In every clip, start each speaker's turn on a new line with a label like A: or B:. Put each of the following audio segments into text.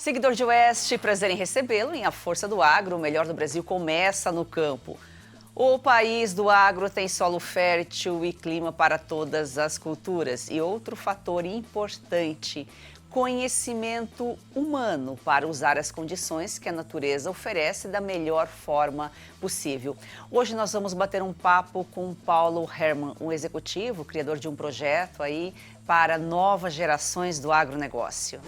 A: Seguidor de Oeste, prazer em recebê-lo. Em A Força do Agro, o melhor do Brasil começa no campo. O país do agro tem solo fértil e clima para todas as culturas. E outro fator importante, conhecimento humano para usar as condições que a natureza oferece da melhor forma possível. Hoje nós vamos bater um papo com Paulo Hermann, um executivo, criador de um projeto aí para novas gerações do agronegócio.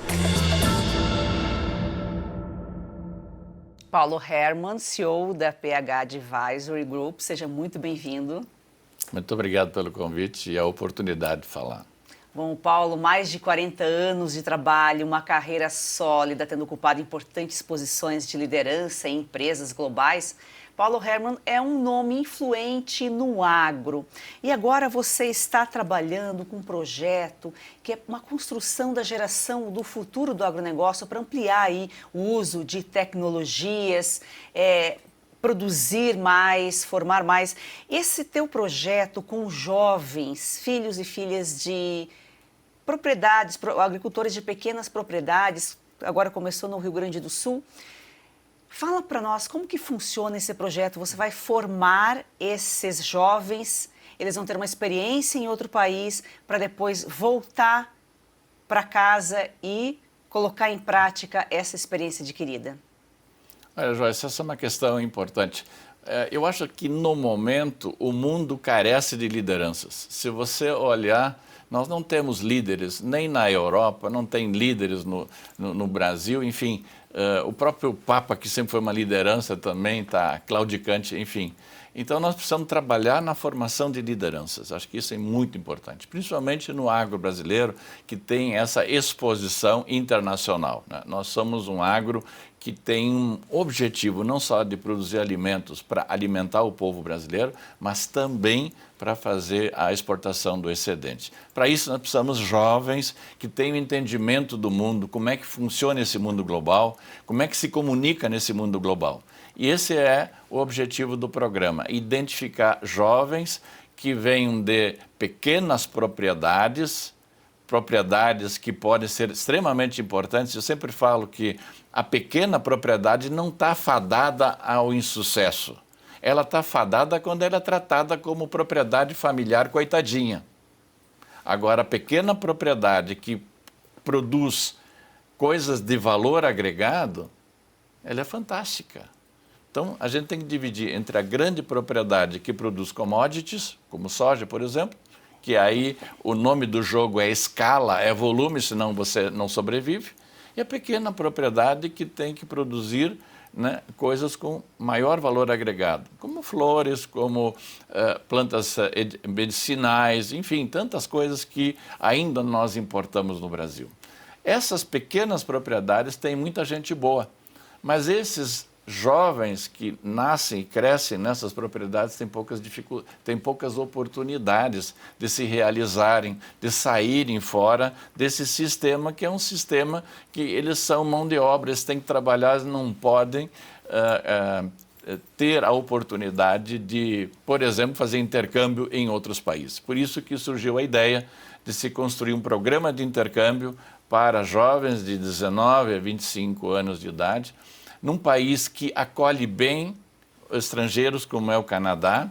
A: Paulo Hermann, CEO da PH Advisory Group, seja muito bem-vindo.
B: Muito obrigado pelo convite e a oportunidade de falar.
A: Bom, Paulo, mais de 40 anos de trabalho, uma carreira sólida, tendo ocupado importantes posições de liderança em empresas globais. Paulo Hermann é um nome influente no agro. E agora você está trabalhando com um projeto que é uma construção da geração do futuro do agronegócio para ampliar aí o uso de tecnologias, produzir mais, formar mais. Esse teu projeto com jovens, filhos e filhas de propriedades, agricultores de pequenas propriedades, agora começou no Rio Grande do Sul. Fala para nós como que funciona esse projeto. Você vai formar esses jovens, eles vão ter uma experiência em outro país para depois voltar para casa e colocar em prática essa experiência adquirida.
B: Olha, Joyce, essa é uma questão importante. Eu acho que no momento o mundo carece de lideranças. Se você olhar, nós não temos líderes nem na Europa, não tem líderes no Brasil, enfim. O próprio Papa, que sempre foi uma liderança, também está claudicante, enfim. Então, nós precisamos trabalhar na formação de lideranças. Acho que isso é muito importante, principalmente no agro brasileiro, que tem essa exposição internacional, né? Nós somos um agro que tem um objetivo não só de produzir alimentos para alimentar o povo brasileiro, mas também para fazer a exportação do excedente. Para isso, nós precisamos de jovens que tenham entendimento do mundo, como é que funciona esse mundo global, como é que se comunica nesse mundo global. E esse é o objetivo do programa, identificar jovens que venham de pequenas propriedades que podem ser extremamente importantes. Eu sempre falo que a pequena propriedade não está fadada ao insucesso. Ela está fadada quando ela é tratada como propriedade familiar coitadinha. Agora, a pequena propriedade que produz coisas de valor agregado, ela é fantástica. Então, a gente tem que dividir entre a grande propriedade que produz commodities, como soja, por exemplo, que aí o nome do jogo é escala, é volume, senão você não sobrevive, e a pequena propriedade que tem que produzir, né, coisas com maior valor agregado, como flores, como plantas medicinais, enfim, tantas coisas que ainda nós importamos no Brasil. Essas pequenas propriedades têm muita gente boa, mas esses jovens que nascem e crescem nessas propriedades têm poucas oportunidades de se realizarem, de saírem fora desse sistema, que é um sistema que eles são mão de obra, eles têm que trabalhar, eles não podem ter a oportunidade de, por exemplo, fazer intercâmbio em outros países. Por isso que surgiu a ideia de se construir um programa de intercâmbio para jovens de 19 a 25 anos de idade, num país que acolhe bem estrangeiros, como é o Canadá,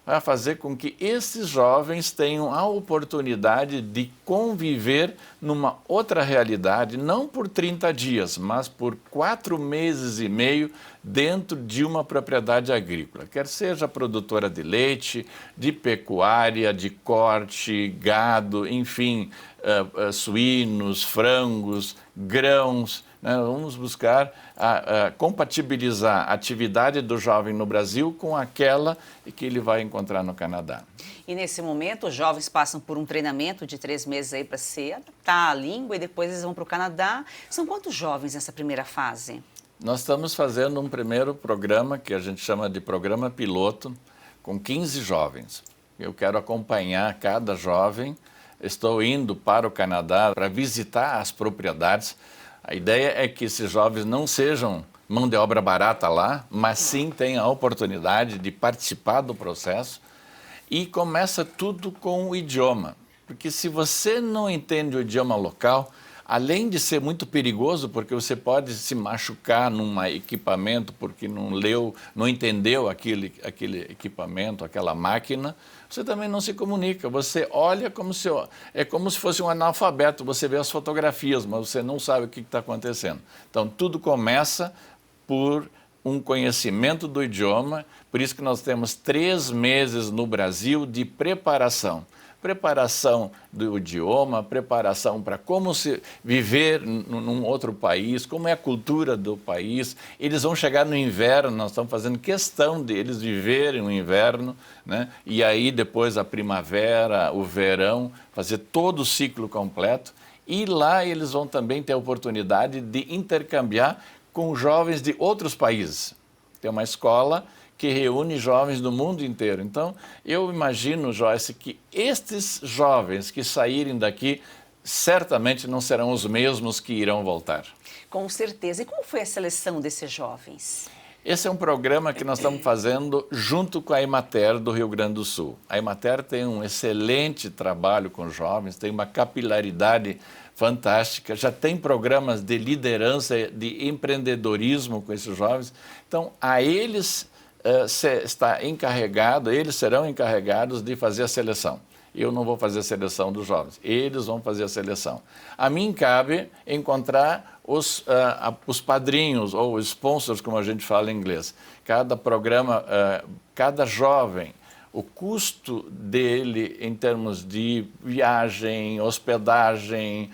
B: vai fazer com que esses jovens tenham a oportunidade de conviver numa outra realidade, não por 30 dias, mas por 4 meses e meio dentro de uma propriedade agrícola, quer seja produtora de leite, de pecuária, de corte, gado, enfim, suínos, frangos, grãos, né? Vamos buscar compatibilizar a atividade do jovem no Brasil com aquela que ele vai encontrar no Canadá.
A: E nesse momento, os jovens passam por um treinamento de 3 meses aí para se adaptar à língua e depois eles vão para o Canadá. São quantos jovens nessa primeira fase?
B: Nós estamos fazendo um primeiro programa que a gente chama de programa piloto, com 15 jovens. Eu quero acompanhar cada jovem. Estou indo para o Canadá para visitar as propriedades. A ideia é que esses jovens não sejam mão de obra barata lá, mas sim tenham a oportunidade de participar do processo. E começa tudo com o idioma, porque se você não entende o idioma local, além de ser muito perigoso, porque você pode se machucar num equipamento porque não leu, não entendeu aquele equipamento, aquela máquina, você também não se comunica. Você olha é como se fosse um analfabeto, você vê as fotografias, mas você não sabe o que está acontecendo. Então, tudo começa por um conhecimento do idioma, por isso que nós temos 3 meses no Brasil de preparação. Preparação do idioma, preparação para como se viver num outro país, como é a cultura do país. Eles vão chegar no inverno, nós estamos fazendo questão de eles viverem no inverno, né? E aí depois a primavera, o verão, fazer todo o ciclo completo. E lá eles vão também ter a oportunidade de intercambiar com jovens de outros países. Tem uma escola que reúne jovens do mundo inteiro. Então, eu imagino, Joyce, que estes jovens que saírem daqui certamente não serão os mesmos que irão voltar.
A: Com certeza. E como foi a seleção desses jovens?
B: Esse é um programa que nós estamos fazendo junto com a Emater do Rio Grande do Sul. A Emater tem um excelente trabalho com jovens, tem uma capilaridade fantástica, já tem programas de liderança, de empreendedorismo com esses jovens. Então, a eles eles serão encarregados de fazer a seleção. Eu não vou fazer a seleção dos jovens, eles vão fazer a seleção. A mim cabe encontrar os padrinhos ou sponsors, como a gente fala em inglês. Cada programa, cada jovem, o custo dele em termos de viagem, hospedagem,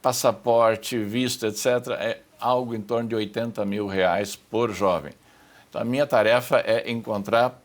B: passaporte, visto, etc., é algo em torno de R$80 mil por jovem. Então, a minha tarefa é encontrar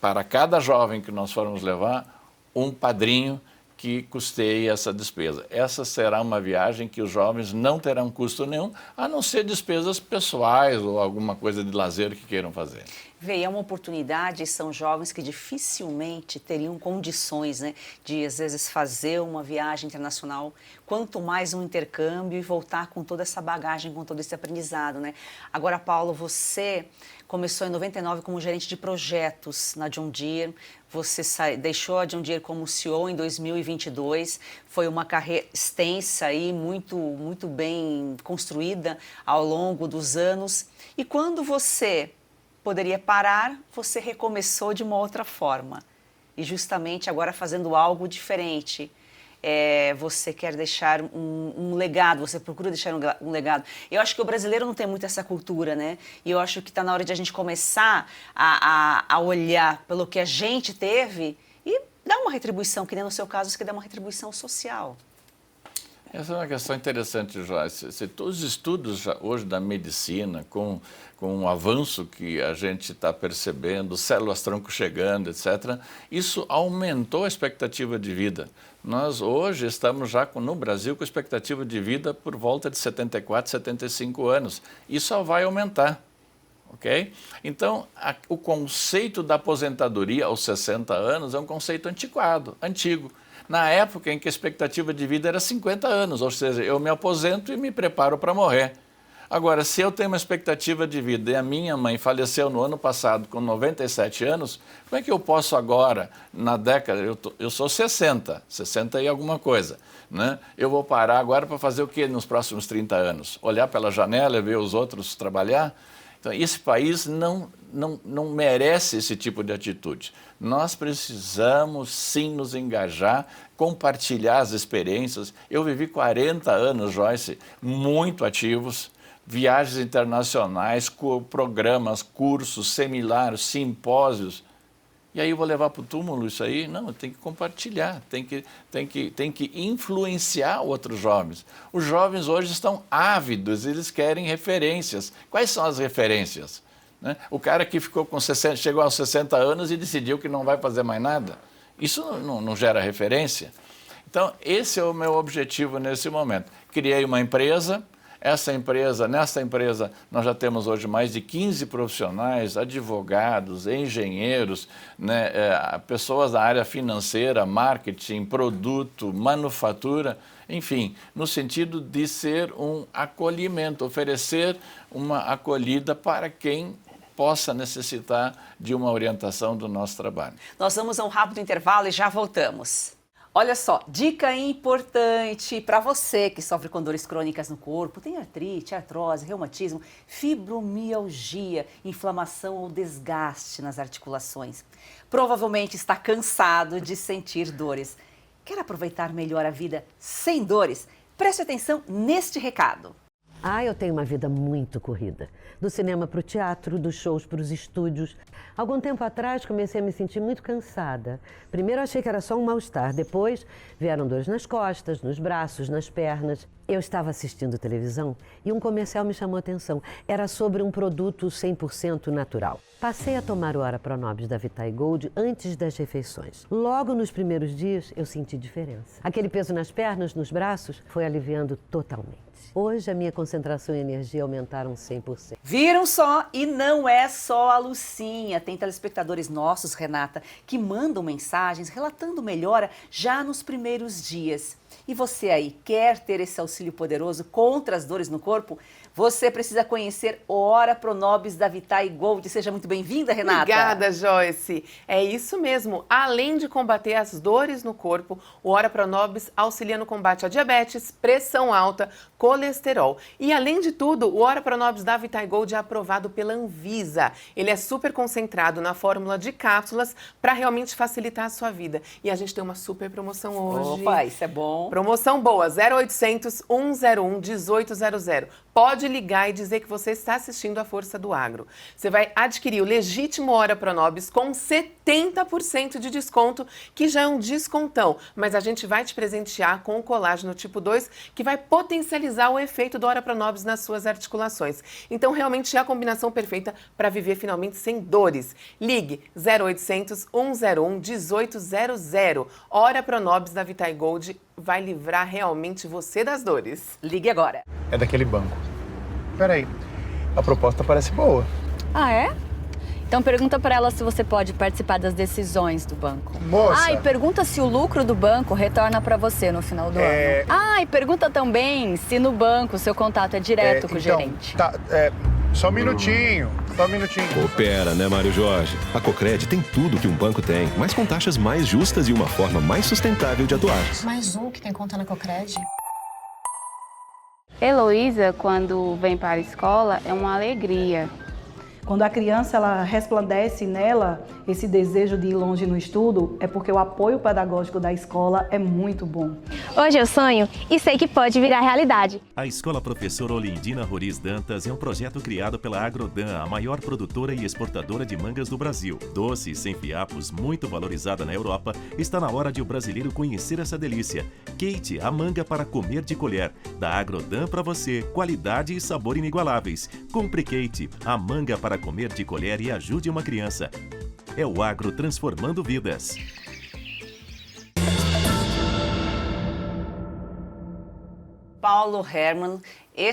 B: para cada jovem que nós formos levar um padrinho que custeie essa despesa. Essa será uma viagem que os jovens não terão custo nenhum, a não ser despesas pessoais ou alguma coisa de lazer que queiram fazer.
A: É uma oportunidade, são jovens que dificilmente teriam condições, né, de, às vezes, fazer uma viagem internacional, quanto mais um intercâmbio e voltar com toda essa bagagem, com todo esse aprendizado, né? Agora, Paulo, você começou em 99 como gerente de projetos na John Deere, você deixou a John Deere como CEO em 2022, foi uma carreira extensa e muito bem construída ao longo dos anos. E quando você poderia parar, você recomeçou de uma outra forma. E justamente agora fazendo algo diferente. Você quer deixar um legado, você procura deixar um legado. Eu acho que o brasileiro não tem muito essa cultura, né? E eu acho que está na hora de a gente começar a olhar pelo que a gente teve e dar uma retribuição, que nem no seu caso, você quer dar uma retribuição social.
B: Essa é uma questão interessante, Joyce. Todos os estudos hoje da medicina, com o avanço que a gente está percebendo, células-tronco chegando, etc., isso aumentou a expectativa de vida. Nós hoje estamos já no Brasil com expectativa de vida por volta de 74, 75 anos. E só vai aumentar. Okay? Então, o conceito da aposentadoria aos 60 anos é um conceito antiquado, antigo. Na época em que a expectativa de vida era 50 anos, ou seja, eu me aposento e me preparo para morrer. Agora, se eu tenho uma expectativa de vida e a minha mãe faleceu no ano passado com 97 anos, como é que eu posso agora, na década, eu sou 60 e alguma coisa, né? Eu vou parar agora para fazer o quê nos próximos 30 anos? Olhar pela janela e ver os outros trabalhar? Então, esse país não merece esse tipo de atitude. Nós precisamos, sim, nos engajar, compartilhar as experiências. Eu vivi 40 anos, Joyce, muito ativos, viagens internacionais, programas, cursos, seminários, simpósios. E aí eu vou levar para o túmulo isso aí? Não, eu tenho que compartilhar, tem que influenciar outros jovens. Os jovens hoje estão ávidos, eles querem referências. Quais são as referências? Né? O cara que chegou aos 60 anos e decidiu que não vai fazer mais nada, isso não gera referência. Então, esse é o meu objetivo nesse momento. Criei uma empresa. Nessa empresa, nós já temos hoje mais de 15 profissionais, advogados, engenheiros, né, pessoas da área financeira, marketing, produto, manufatura, enfim, no sentido de ser um acolhimento, oferecer uma acolhida para quem possa necessitar de uma orientação do nosso trabalho.
A: Nós vamos a um rápido intervalo e já voltamos. Olha só, dica importante para você que sofre com dores crônicas no corpo, tem artrite, artrose, reumatismo, fibromialgia, inflamação ou desgaste nas articulações. Provavelmente está cansado de sentir dores. Quer aproveitar melhor a vida sem dores? Preste atenção neste recado.
C: Eu tenho uma vida muito corrida. Do cinema para o teatro, dos shows para os estúdios. Algum tempo atrás comecei a me sentir muito cansada. Primeiro achei que era só um mal-estar. Depois vieram dores nas costas, nos braços, nas pernas. Eu estava assistindo televisão e um comercial me chamou a atenção. Era sobre um produto 100% natural. Passei a tomar o Ora Pronobis da Vitae Gold antes das refeições. Logo nos primeiros dias eu senti diferença. Aquele peso nas pernas, nos braços, foi aliviando totalmente. Hoje a minha concentração e energia aumentaram 100%.
A: Viram só? E não é só a Lucinha. Tem telespectadores nossos, Renata, que mandam mensagens relatando melhora já nos primeiros dias. E você aí, quer ter esse auxílio poderoso contra as dores no corpo? Você precisa conhecer o Ora Pronobis da Vitae Gold. Seja muito bem-vinda, Renata.
D: Obrigada, Joyce. É isso mesmo. Além de combater as dores no corpo, o Ora Pronobis auxilia no combate à diabetes, pressão alta, colesterol. E além de tudo, o Ora Pronobis da Vitae Gold é aprovado pela Anvisa. Ele é super concentrado na fórmula de cápsulas para realmente facilitar a sua vida. E a gente tem uma super promoção hoje.
A: Opa, isso é bom.
D: Promoção boa, 0800 101 1800. Pode ligar e dizer que você está assistindo a Força do Agro. Você vai adquirir o legítimo Ora Pronobis com 70% de desconto, que já é um descontão. Mas a gente vai te presentear com o colágeno tipo 2, que vai potencializar o efeito do Ora Pronobis nas suas articulações. Então, realmente é a combinação perfeita para viver finalmente sem dores. Ligue 0800 101 1800. Ora Pronobis da Vitae Gold vai livrar realmente você das dores.
A: Ligue agora.
E: É daquele banco. Peraí, a proposta parece boa.
F: Ah, é? Então pergunta para ela se você pode participar das decisões do banco.
E: Moça!
F: E pergunta se o lucro do banco retorna para você no final do ano. E pergunta também se no banco o seu contato é direto com o gerente.
E: Só um minutinho.
G: Coopera, né, Mário Jorge? A Cocred tem tudo que um banco tem, mas com taxas mais justas e uma forma mais sustentável de atuar.
H: Mais um que tem conta na Cocred.
I: Heloísa, quando vem para a escola, é uma alegria.
J: Quando a criança ela resplandece nela esse desejo de ir longe no estudo, é porque o apoio pedagógico da escola é muito bom.
K: Hoje eu sonho e sei que pode virar realidade.
L: A Escola Professora Olindina Roriz Dantas é um projeto criado pela Agrodan, a maior produtora e exportadora de mangas do Brasil. Doce e sem fiapos, muito valorizada na Europa, está na hora de o brasileiro conhecer essa delícia. Kate, a manga para comer de colher. Da Agrodan para você, qualidade e sabor inigualáveis. Compre Kate, a manga para comer de colher e ajude uma criança. É o agro transformando vidas.
A: Paulo Hermann,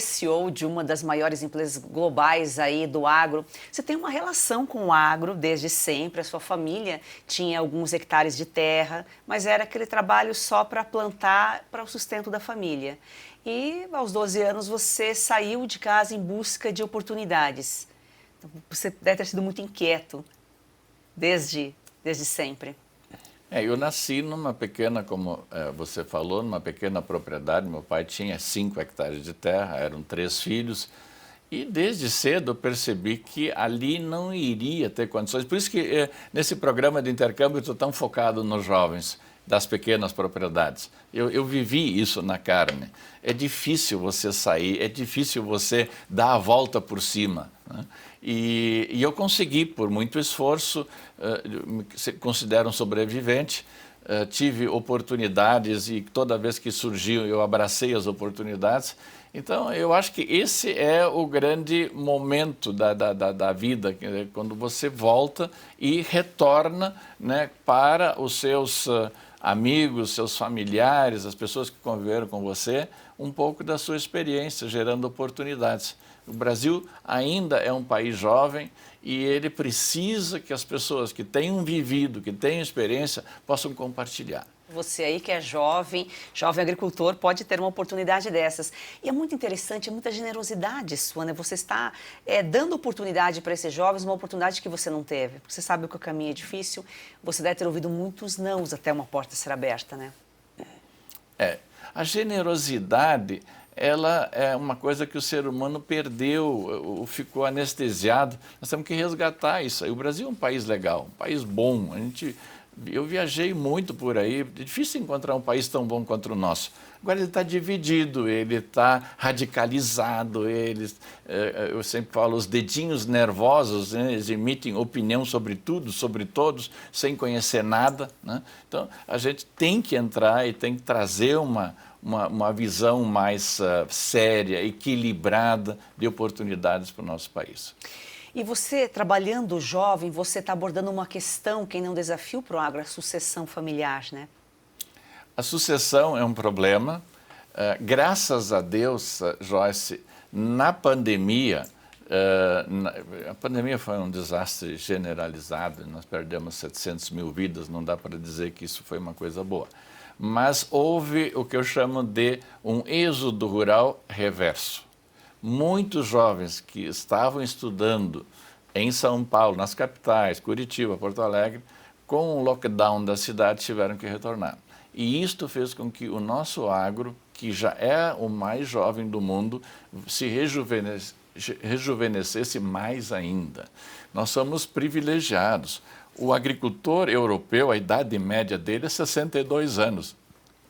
A: CEO de uma das maiores empresas globais aí do agro. Você tem uma relação com o agro desde sempre, a sua família tinha alguns hectares de terra, mas era aquele trabalho só para plantar para o sustento da família. E aos 12 anos você saiu de casa em busca de oportunidades. Você deve ter sido muito inquieto desde sempre.
B: Eu nasci numa pequena, como você falou, numa pequena propriedade. Meu pai tinha 5 hectares de terra, eram 3 filhos. E desde cedo eu percebi que ali não iria ter condições. Por isso que nesse programa de intercâmbio eu estou tão focado nos jovens das pequenas propriedades. Eu vivi isso na carne. É difícil você sair, é difícil você dar a volta por cima, né? E eu consegui, por muito esforço, me considero um sobrevivente, tive oportunidades e toda vez que surgiu eu abracei as oportunidades. Então, eu acho que esse é o grande momento da vida, quando você volta e retorna, né, para os seus amigos, seus familiares, as pessoas que conviveram com você, um pouco da sua experiência, gerando oportunidades. O Brasil ainda é um país jovem e ele precisa que as pessoas que tenham vivido, que tenham experiência, possam compartilhar.
A: Você aí que é jovem agricultor, pode ter uma oportunidade dessas. E é muito interessante, é muita generosidade sua, né? Você está dando oportunidade para esses jovens, uma oportunidade que você não teve. Porque você sabe que o caminho é difícil, você deve ter ouvido muitos nãos até uma porta ser aberta, né?
B: A generosidade, ela é uma coisa que o ser humano perdeu, ficou anestesiado. Nós temos que resgatar isso aí. O Brasil é um país legal, um país bom. Eu viajei muito por aí, é difícil encontrar um país tão bom quanto o nosso. Agora ele está dividido, ele está radicalizado, eu sempre falo, os dedinhos nervosos, né, eles emitem opinião sobre tudo, sobre todos, sem conhecer nada, né? Então a gente tem que entrar e tem que trazer uma visão mais séria, equilibrada de oportunidades para o nosso país.
A: E você, trabalhando jovem, você está abordando uma questão que ainda é um desafio para o agro, a sucessão familiar, né?
B: A sucessão é um problema. Graças a Deus, Joyce, na pandemia, a pandemia foi um desastre generalizado, nós perdemos 700 mil vidas, não dá para dizer que isso foi uma coisa boa. Mas houve o que eu chamo de um êxodo rural reverso. Muitos jovens que estavam estudando em São Paulo, nas capitais, Curitiba, Porto Alegre, com o lockdown da cidade, tiveram que retornar. E isto fez com que o nosso agro, que já é o mais jovem do mundo, se rejuvenescesse mais ainda. Nós somos privilegiados. O agricultor europeu, a idade média dele é 62 anos,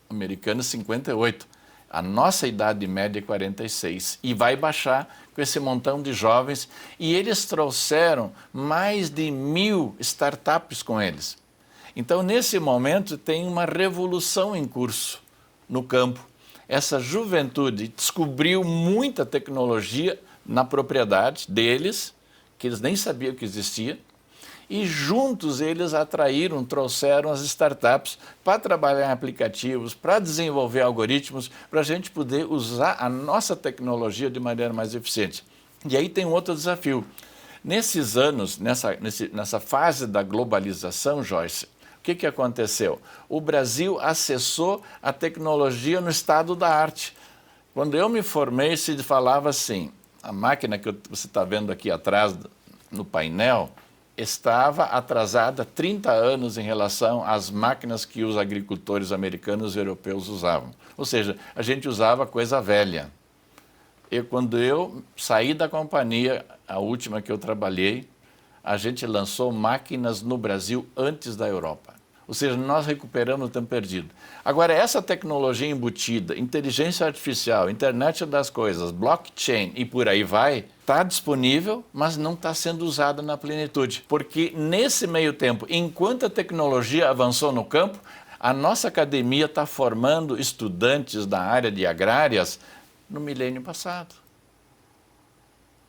B: o americano 58. A nossa idade média é 46 e vai baixar com esse montão de jovens. E eles trouxeram mais de 1000 startups com eles. Então, nesse momento, tem uma revolução em curso no campo. Essa juventude descobriu muita tecnologia na propriedade deles, que eles nem sabiam que existia, e juntos eles trouxeram as startups para trabalhar em aplicativos, para desenvolver algoritmos, para a gente poder usar a nossa tecnologia de maneira mais eficiente. E aí tem um outro desafio. Nesses anos, nessa fase da globalização, Joyce, o que aconteceu? O Brasil acessou a tecnologia no estado da arte. Quando eu me formei, se falava assim, a máquina que você está vendo aqui atrás no painel estava atrasada 30 anos em relação às máquinas que os agricultores americanos e europeus usavam. Ou seja, a gente usava coisa velha. Quando eu saí da companhia, a última que eu trabalhei, a gente lançou máquinas no Brasil antes da Europa. Ou seja, nós recuperamos o tempo perdido. Agora, essa tecnologia embutida, inteligência artificial, internet das coisas, blockchain e por aí vai, está disponível, mas não está sendo usada na plenitude. Porque nesse meio tempo, enquanto a tecnologia avançou no campo, a nossa academia está formando estudantes da área de agrárias no milênio passado.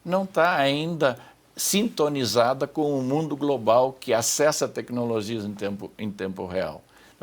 B: Não está ainda sintonizada com o mundo global que acessa tecnologias em tempo real.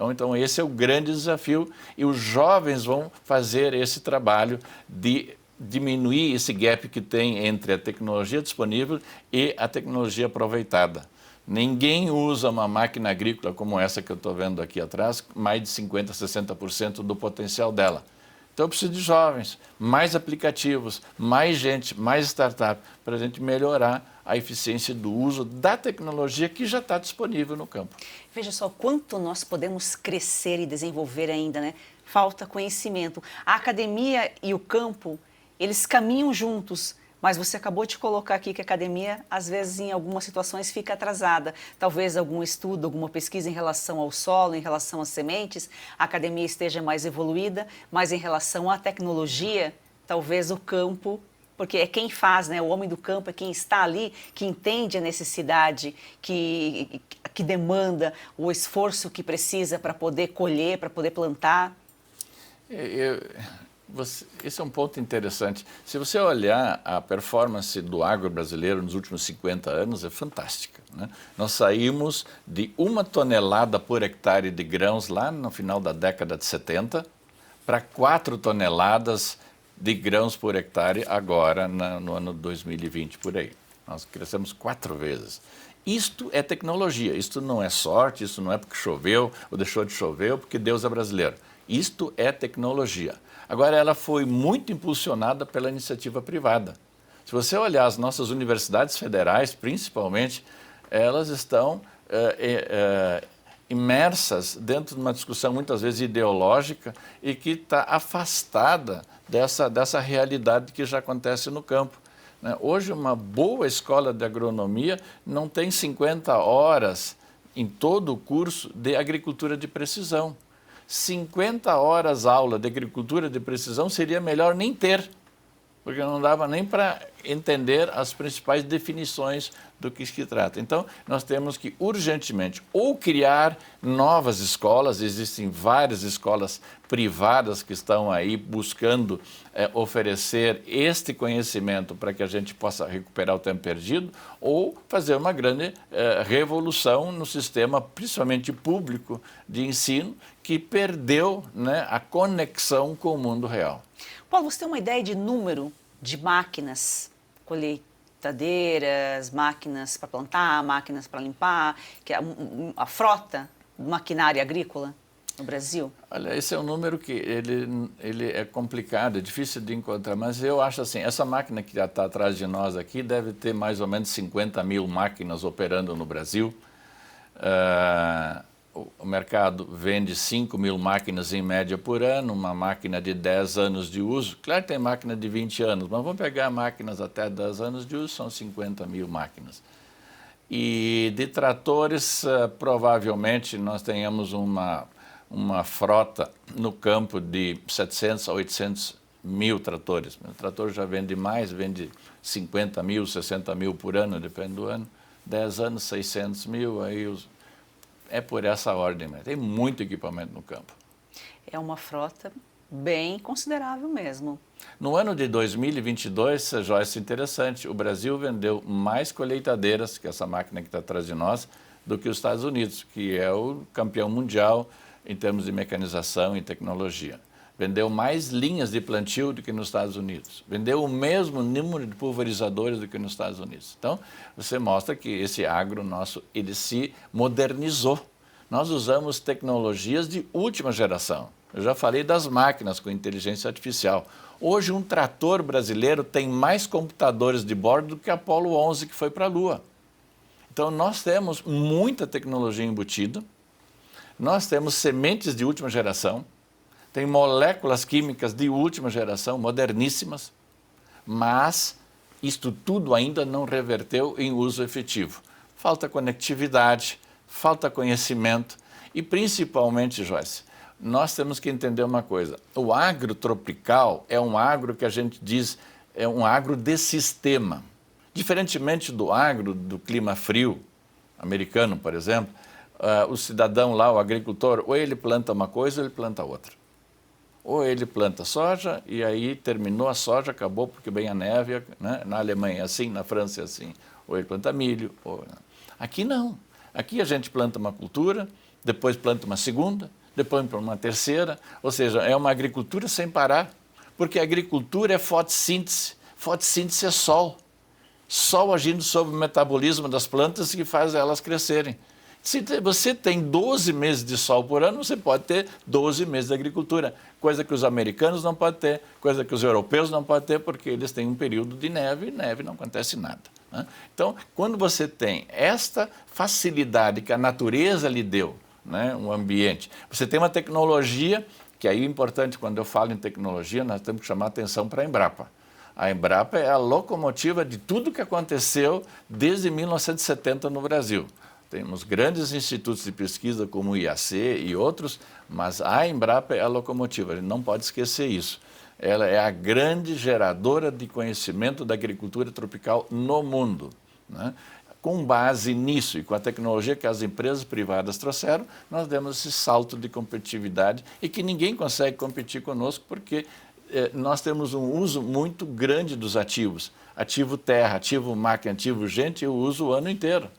B: Então esse é o grande desafio e os jovens vão fazer esse trabalho de diminuir esse gap que tem entre a tecnologia disponível e a tecnologia aproveitada. Ninguém usa uma máquina agrícola como essa que eu estou vendo aqui atrás, mais de 50%, 60% do potencial dela. Então eu preciso de jovens, mais aplicativos, mais gente, mais startup, para a gente melhorar a eficiência do uso da tecnologia que já está disponível no campo.
A: Veja só quanto nós podemos crescer e desenvolver ainda, né? Falta conhecimento. A academia e o campo, eles caminham juntos, mas você acabou de colocar aqui que a academia, às vezes, em algumas situações, fica atrasada. Talvez algum estudo, alguma pesquisa em relação ao solo, em relação às sementes, a academia esteja mais evoluída, mas em relação à tecnologia, talvez o campo, porque é quem faz, né? O homem do campo é quem está ali, que entende a necessidade, que demanda o esforço que precisa para poder colher, para poder plantar.
B: Esse é um ponto interessante. Se você olhar a performance do agro brasileiro nos últimos 50 anos, é fantástica, né? Nós saímos de 1 tonelada por hectare de grãos lá no final da década de 70 para 4 toneladas de grãos por hectare agora no ano 2020, por aí. Nós crescemos 4 vezes. Isto é tecnologia, isto não é sorte, isso não é porque choveu ou deixou de chover ou porque Deus é brasileiro. Isto é tecnologia. Agora, ela foi muito impulsionada pela iniciativa privada. Se você olhar as nossas universidades federais, principalmente, elas estão imersas dentro de uma discussão muitas vezes ideológica e que está afastada dessa realidade que já acontece no campo. Hoje, uma boa escola de agronomia não tem 50 horas em todo o curso de agricultura de precisão. 50 horas aula de agricultura de precisão seria melhor nem ter, porque não dava nem para entender as principais definições do que se trata. Então, nós temos que urgentemente ou criar novas escolas, existem várias escolas privadas que estão aí buscando oferecer este conhecimento para que a gente possa recuperar o tempo perdido, ou fazer uma grande revolução no sistema, principalmente público, de ensino, que perdeu, né, a conexão com o mundo real.
A: Paulo, você tem uma ideia de número de máquinas, colheitadeiras, máquinas para plantar, máquinas para limpar, que é a frota do maquinário agrícola no Brasil?
B: Olha, esse é um número que ele é complicado, é difícil de encontrar, mas eu acho assim, essa máquina que já está atrás de nós aqui deve ter mais ou menos 50 mil máquinas operando no Brasil. O mercado vende 5 mil máquinas em média por ano, uma máquina de 10 anos de uso. Claro que tem máquina de 20 anos, mas vamos pegar máquinas até 10 anos de uso, são 50 mil máquinas. E de tratores, provavelmente nós tenhamos uma frota no campo de 700 a 800 mil tratores. O trator já vende mais, vende 50 mil, 60 mil por ano, depende do ano. 10 anos, 600 mil, aí é por essa ordem, mas tem muito equipamento no campo.
A: É uma frota bem considerável mesmo.
B: No ano de 2022, Joyce, interessante, o Brasil vendeu mais colheitadeiras, que é essa máquina que está atrás de nós, do que os Estados Unidos, que é o campeão mundial em termos de mecanização e tecnologia. Vendeu mais linhas de plantio do que nos Estados Unidos. Vendeu o mesmo número de pulverizadores do que nos Estados Unidos. Então, você mostra que esse agro nosso, ele se modernizou. Nós usamos tecnologias de última geração. Eu já falei das máquinas com inteligência artificial. Hoje, um trator brasileiro tem mais computadores de bordo do que a Apollo 11 que foi para a Lua. Então, nós temos muita tecnologia embutida, nós temos sementes de última geração, tem moléculas químicas de última geração, moderníssimas, mas isto tudo ainda não reverteu em uso efetivo. Falta conectividade, falta conhecimento e, principalmente, Joyce, nós temos que entender uma coisa. O agro tropical é um agro que a gente diz é um agro de sistema. Diferentemente do agro do clima frio, americano, por exemplo, o cidadão lá, o agricultor, ou ele planta uma coisa ou ele planta outra. Ou ele planta soja e aí terminou a soja, acabou porque vem a neve, né? Na Alemanha é assim, na França é assim. Ou ele planta milho. Aqui não. Aqui a gente planta uma cultura, depois planta uma segunda, depois uma terceira. Ou seja, é uma agricultura sem parar. Porque a agricultura é fotossíntese. Fotossíntese é sol. Sol agindo sobre o metabolismo das plantas que faz elas crescerem. Se você tem 12 meses de sol por ano, você pode ter 12 meses de agricultura, coisa que os americanos não podem ter, coisa que os europeus não podem ter, porque eles têm um período de neve e neve não acontece nada. Né? Então, quando você tem esta facilidade que a natureza lhe deu, né, um ambiente, você tem uma tecnologia, que aí é importante, quando eu falo em tecnologia, nós temos que chamar atenção para a Embrapa. A Embrapa é a locomotiva de tudo que aconteceu desde 1970 no Brasil. Temos grandes institutos de pesquisa como o IAC e outros, mas a Embrapa é a locomotiva, a gente não pode esquecer isso. Ela é a grande geradora de conhecimento da agricultura tropical no mundo. Né? Com base nisso e com a tecnologia que as empresas privadas trouxeram, nós demos esse salto de competitividade e que ninguém consegue competir conosco porque nós temos um uso muito grande dos ativos. Ativo terra, ativo máquina, ativo gente, eu uso o ano inteiro.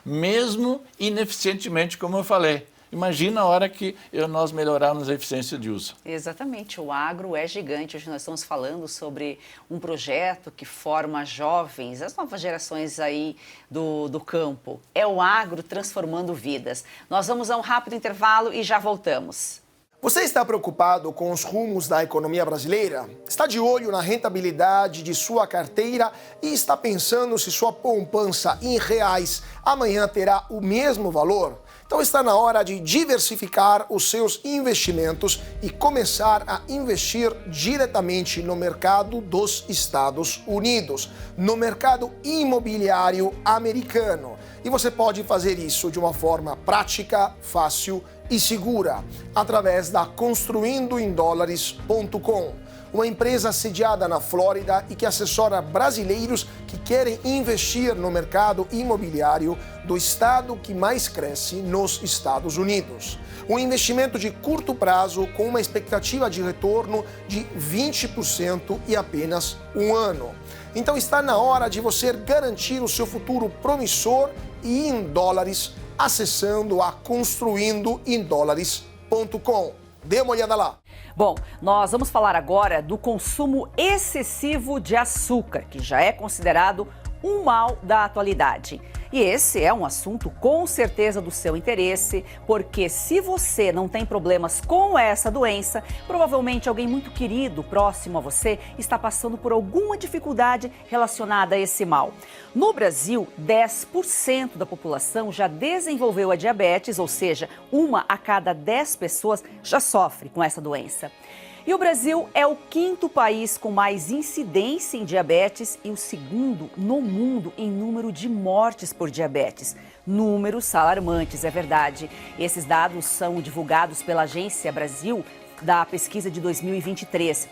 B: Mesmo ineficientemente, como eu falei. Imagina a hora que nós melhorarmos a eficiência de uso.
A: Exatamente, o agro é gigante. Hoje nós estamos falando sobre um projeto que forma jovens, as novas gerações aí do campo. É o agro transformando vidas. Nós vamos a um rápido intervalo e já voltamos.
M: Você está preocupado com os rumos da economia brasileira? Está de olho na rentabilidade de sua carteira e está pensando se sua poupança em reais amanhã terá o mesmo valor? Então está na hora de diversificar os seus investimentos e começar a investir diretamente no mercado dos Estados Unidos, no mercado imobiliário americano. E você pode fazer isso de uma forma prática, fácil e segura, através da construindoemdólares.com. Uma empresa sediada na Flórida e que assessora brasileiros que querem investir no mercado imobiliário do estado que mais cresce nos Estados Unidos. Um investimento de curto prazo com uma expectativa de retorno de 20% e apenas um ano. Então está na hora de você garantir o seu futuro promissor e em dólares acessando a construindoemdólares.com. Dê uma olhada lá.
A: Bom, nós vamos falar agora do consumo excessivo de açúcar, que já é considerado um mal da atualidade. E esse é um assunto com certeza do seu interesse, porque se você não tem problemas com essa doença, provavelmente alguém muito querido, próximo a você, está passando por alguma dificuldade relacionada a esse mal. No Brasil, 10% da população já desenvolveu a diabetes, ou seja, 1 a cada 10 pessoas já sofre com essa doença. E o Brasil é o 5º país com mais incidência em diabetes e o 2º no mundo em número de mortes por diabetes. Números alarmantes, é verdade. Esses dados são divulgados pela Agência Brasil da pesquisa de 2023.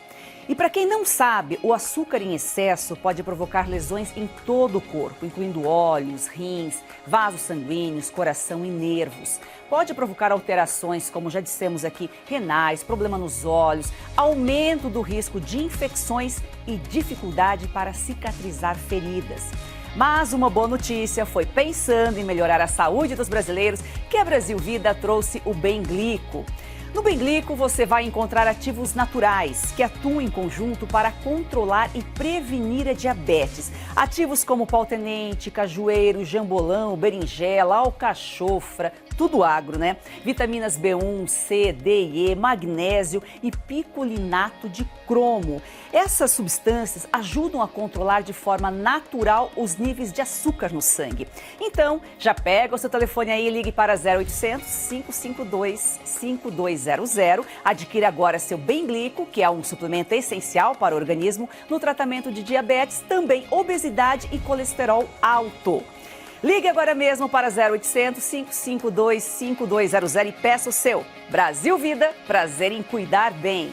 A: E para quem não sabe, o açúcar em excesso pode provocar lesões em todo o corpo, incluindo olhos, rins, vasos sanguíneos, coração e nervos. Pode provocar alterações, como já dissemos aqui, renais, problema nos olhos, aumento do risco de infecções e dificuldade para cicatrizar feridas. Mas uma boa notícia foi pensando em melhorar a saúde dos brasileiros que a Brasil Vida trouxe o Bem-Glico. No Bem-Glico, você vai encontrar ativos naturais que atuam em conjunto para controlar e prevenir a diabetes. Ativos como pau-tenente, cajueiro, jambolão, berinjela, alcachofra, tudo agro, né? Vitaminas B1, C, D e E, magnésio e picolinato de cromo. Essas substâncias ajudam a controlar de forma natural os níveis de açúcar no sangue. Então, já pega o seu telefone aí e ligue para 0800 552 5200. Adquira agora seu Bem-Glico, que é um suplemento essencial para o organismo no tratamento de diabetes, também obesidade e colesterol alto. Ligue agora mesmo para 0800 552 5200 e peça o seu. Brasil Vida, prazer em cuidar bem.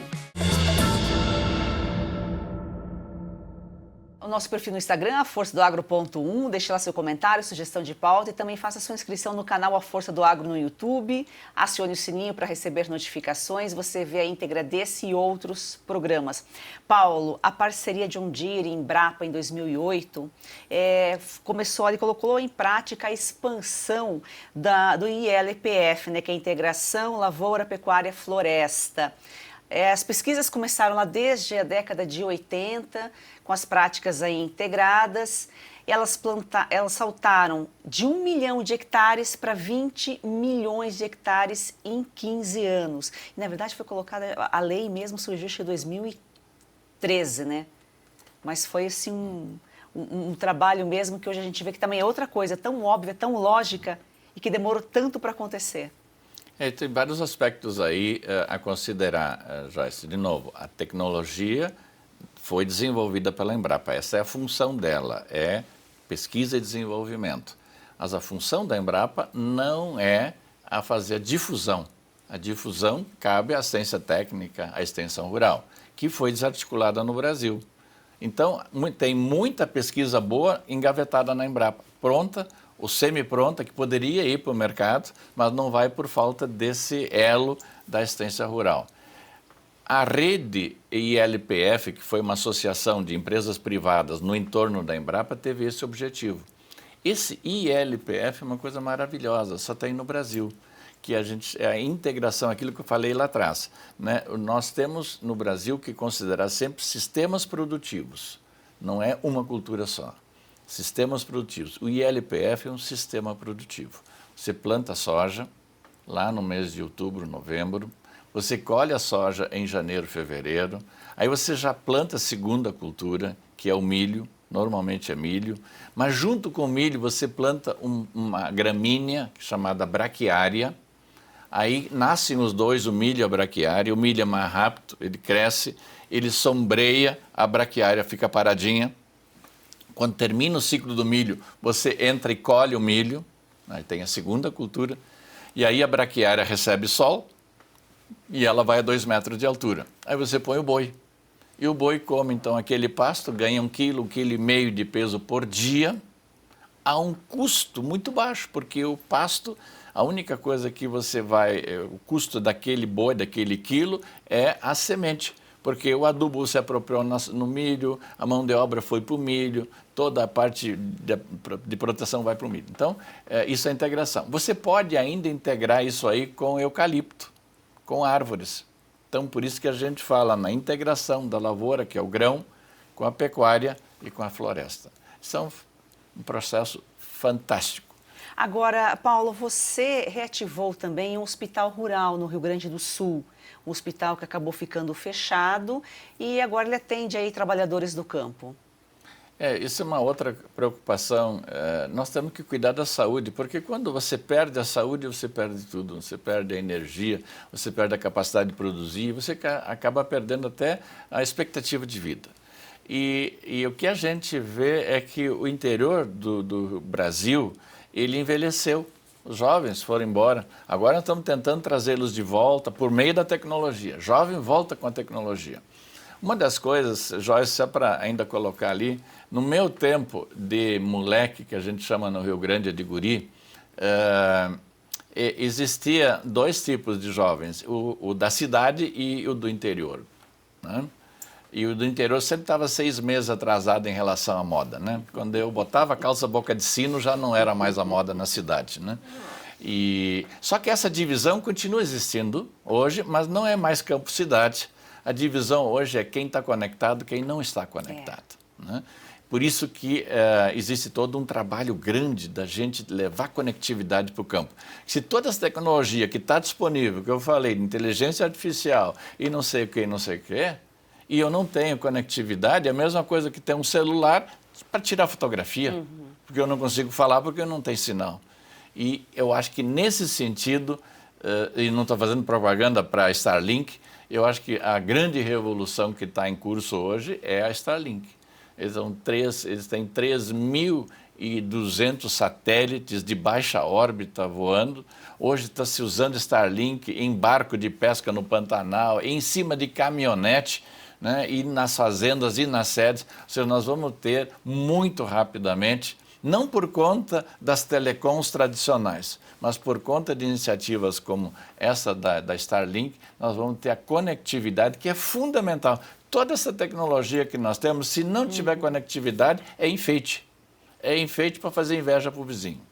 A: O nosso perfil no Instagram, a Força do Agro.1, deixe lá seu comentário, sugestão de pauta e também faça sua inscrição no canal A Força do Agro no YouTube. Acione o sininho para receber notificações, você vê a íntegra desse e outros programas. Paulo, a parceria John Deere e Embrapa em 2008 começou, ele colocou em prática a expansão do ILPF, né, que é a Integração Lavoura, Pecuária, Floresta. As pesquisas começaram lá desde a década de 80, com as práticas aí integradas. Elas saltaram de 1 milhão de hectares para 20 milhões de hectares em 15 anos. E, na verdade, foi colocada, a lei mesmo surgiu em 2013, né? Mas foi assim um trabalho mesmo que hoje a gente vê que também é outra coisa, tão óbvia, tão lógica e que demorou tanto para acontecer.
B: Tem vários aspectos aí a considerar, Joyce. De novo, a tecnologia foi desenvolvida pela Embrapa. Essa é a função dela, é pesquisa e desenvolvimento. Mas a função da Embrapa não é a fazer a difusão. A difusão cabe à assistência técnica, à extensão rural, que foi desarticulada no Brasil. Então, tem muita pesquisa boa engavetada na Embrapa, pronta, ou semi-pronta, que poderia ir para o mercado, mas não vai por falta desse elo da assistência rural. A rede ILPF, que foi uma associação de empresas privadas no entorno da Embrapa, teve esse objetivo. Esse ILPF é uma coisa maravilhosa, só tem no Brasil, que a integração, aquilo que eu falei lá atrás, né? Nós temos no Brasil que considerar sempre sistemas produtivos, não é uma cultura só. Sistemas produtivos. O ILPF é um sistema produtivo. Você planta soja lá no mês de outubro, novembro, você colhe a soja em janeiro, fevereiro, aí você já planta a segunda cultura, que é o milho, normalmente é milho, mas junto com o milho você planta uma gramínea chamada braquiária. Aí nascem os dois, o milho e a braquiária. O milho é mais rápido, ele cresce, ele sombreia, a braquiária fica paradinha. Quando termina o ciclo do milho, você entra e colhe o milho, aí tem a segunda cultura, e aí a braquiária recebe sol e ela vai a 2 metros de altura. Aí você põe o boi. E o boi come, então, aquele pasto, ganha 1 quilo, 1,5 quilo de peso por dia, a um custo muito baixo, porque o pasto, a única coisa que você vai, o custo daquele boi, daquele quilo, é a semente. Porque o adubo se apropriou no milho, a mão de obra foi para o milho, toda a parte de proteção vai para o milho. Então, isso é a integração. Você pode ainda integrar isso aí com eucalipto, com árvores. Então, por isso que a gente fala na integração da lavoura, que é o grão, com a pecuária e com a floresta. São um processo fantástico.
A: Agora, Paulo, você reativou também um hospital rural no Rio Grande do Sul, um hospital que acabou ficando fechado e agora ele atende aí trabalhadores do campo.
B: Isso é uma outra preocupação. Nós temos que cuidar da saúde, porque quando você perde a saúde, você perde tudo. Você perde a energia, você perde a capacidade de produzir, você acaba perdendo até a expectativa de vida. E o que a gente vê é que o interior do Brasil, ele envelheceu. Os jovens foram embora. Agora nós estamos tentando trazê-los de volta por meio da tecnologia. Jovem volta com a tecnologia. Uma das coisas, Joyce, só para ainda colocar ali, no meu tempo de moleque, que a gente chama no Rio Grande de guri, existia 2 tipos de jovens, o da cidade e o do interior, né? E o do interior sempre estava 6 meses atrasado em relação à moda, né? Quando eu botava a calça boca de sino, já não era mais a moda na cidade, né? Só que essa divisão continua existindo hoje, mas não é mais campo-cidade. A divisão hoje é quem está conectado, quem não está conectado, né? Por isso que existe todo um trabalho grande da gente levar conectividade para o campo. Se toda essa tecnologia que está disponível, que eu falei, de inteligência artificial e não sei o que, e eu não tenho conectividade, é a mesma coisa que ter um celular para tirar fotografia, porque eu não consigo falar porque eu não tenho sinal. E eu acho que nesse sentido, e não estou fazendo propaganda para a Starlink, eu acho que a grande revolução que está em curso hoje é a Starlink. Eles têm 3.200 satélites de baixa órbita voando. Hoje está se usando Starlink em barco de pesca no Pantanal, em cima de caminhonete, né? E nas fazendas e nas sedes. Ou seja, nós vamos ter muito rapidamente, não por conta das telecoms tradicionais, mas por conta de iniciativas como essa da Starlink, nós vamos ter a conectividade que é fundamental. Toda essa tecnologia que nós temos, se não tiver conectividade, é enfeite. É enfeite para fazer inveja para o vizinho.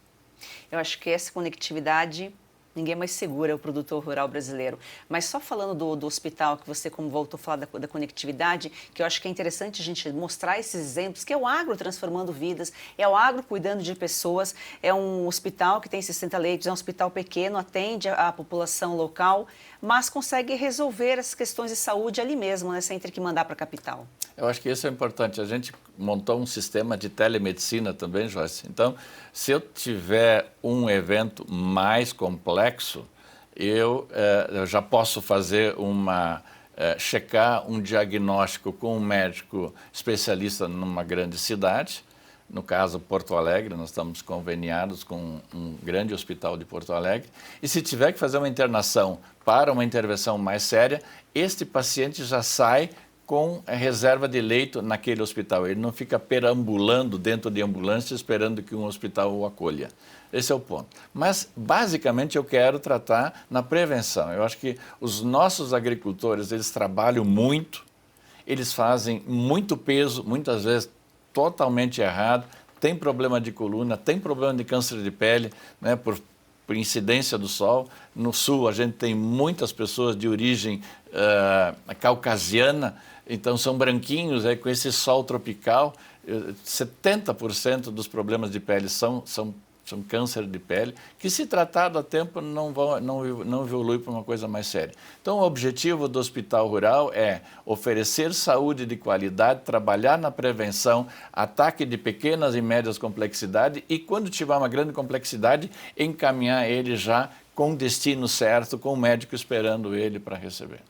A: Eu acho que essa conectividade, ninguém mais segura o produtor rural brasileiro. Mas só falando do hospital, que você como voltou a falar da conectividade, que eu acho que é interessante a gente mostrar esses exemplos, que é o agro transformando vidas, é o agro cuidando de pessoas, é um hospital que tem 60 leitos, é um hospital pequeno, atende a população local, mas consegue resolver as questões de saúde ali mesmo, né, sem ter que mandar para a capital.
B: Eu acho que isso é importante. A gente montou um sistema de telemedicina também, Joyce. Então, se eu tiver um evento mais complexo, eu já posso fazer checar um diagnóstico com um médico especialista numa grande cidade. No caso, Porto Alegre, nós estamos conveniados com um grande hospital de Porto Alegre. E se tiver que fazer uma internação para uma intervenção mais séria, este paciente já sai com a reserva de leito naquele hospital. Ele não fica perambulando dentro de ambulância esperando que um hospital o acolha. Esse é o ponto. Mas, basicamente, eu quero tratar na prevenção. Eu acho que os nossos agricultores, eles trabalham muito, eles fazem muito peso, muitas vezes totalmente errado, tem problema de coluna, tem problema de câncer de pele, né, por incidência do sol. No sul, a gente tem muitas pessoas de origem caucasiana, então são branquinhos, com esse sol tropical. 70% dos problemas de pele são são câncer de pele, que se tratado a tempo não evolui para uma coisa mais séria. Então o objetivo do Hospital Rural é oferecer saúde de qualidade, trabalhar na prevenção, ataque de pequenas e médias complexidades e quando tiver uma grande complexidade, encaminhar ele já com o destino certo, com o médico esperando ele para receber.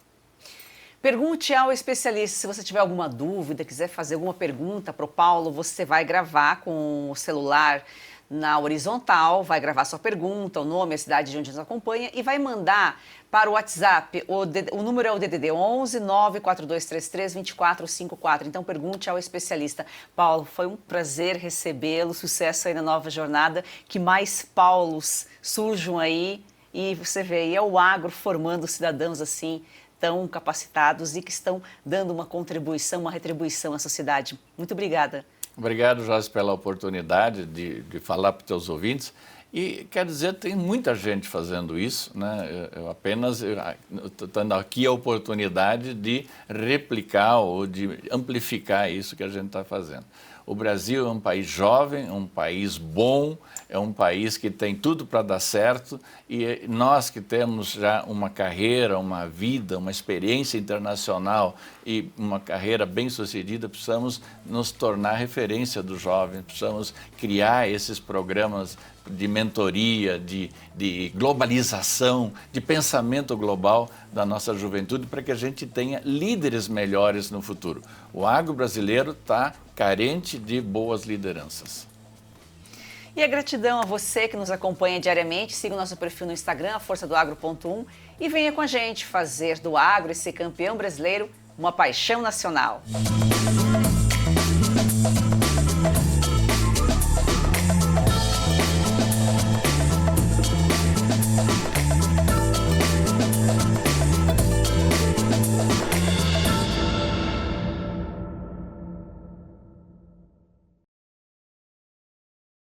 A: Pergunte ao especialista. Se você tiver alguma dúvida, quiser fazer alguma pergunta para o Paulo, você vai gravar com o celular na horizontal, vai gravar sua pergunta, o nome, a cidade de onde nos acompanha e vai mandar para o WhatsApp. O número é o DDD 11 94233 2454. Então pergunte ao especialista. Paulo, foi um prazer recebê-lo, sucesso aí na nova jornada, que mais Paulos surjam aí e você vê aí é o agro formando cidadãos assim tão capacitados e que estão dando uma contribuição, uma retribuição à sociedade. Muito obrigada.
B: Obrigado, Joyce, pela oportunidade de falar para os teus ouvintes. E, quer dizer, tem muita gente fazendo isso, né? Eu apenas estou dando aqui a oportunidade de replicar ou de amplificar isso que a gente está fazendo. O Brasil é um país jovem, um país bom, é um país que tem tudo para dar certo e nós que temos já uma carreira, uma vida, uma experiência internacional e uma carreira bem-sucedida, precisamos nos tornar referência dos jovens, precisamos criar esses programas de mentoria, de globalização, de pensamento global da nossa juventude para que a gente tenha líderes melhores no futuro. O agro brasileiro está carente de boas lideranças.
A: E a gratidão a você que nos acompanha diariamente. Siga o nosso perfil no Instagram, forçadoagro.1 e venha com a gente fazer do agro e ser campeão brasileiro uma paixão nacional.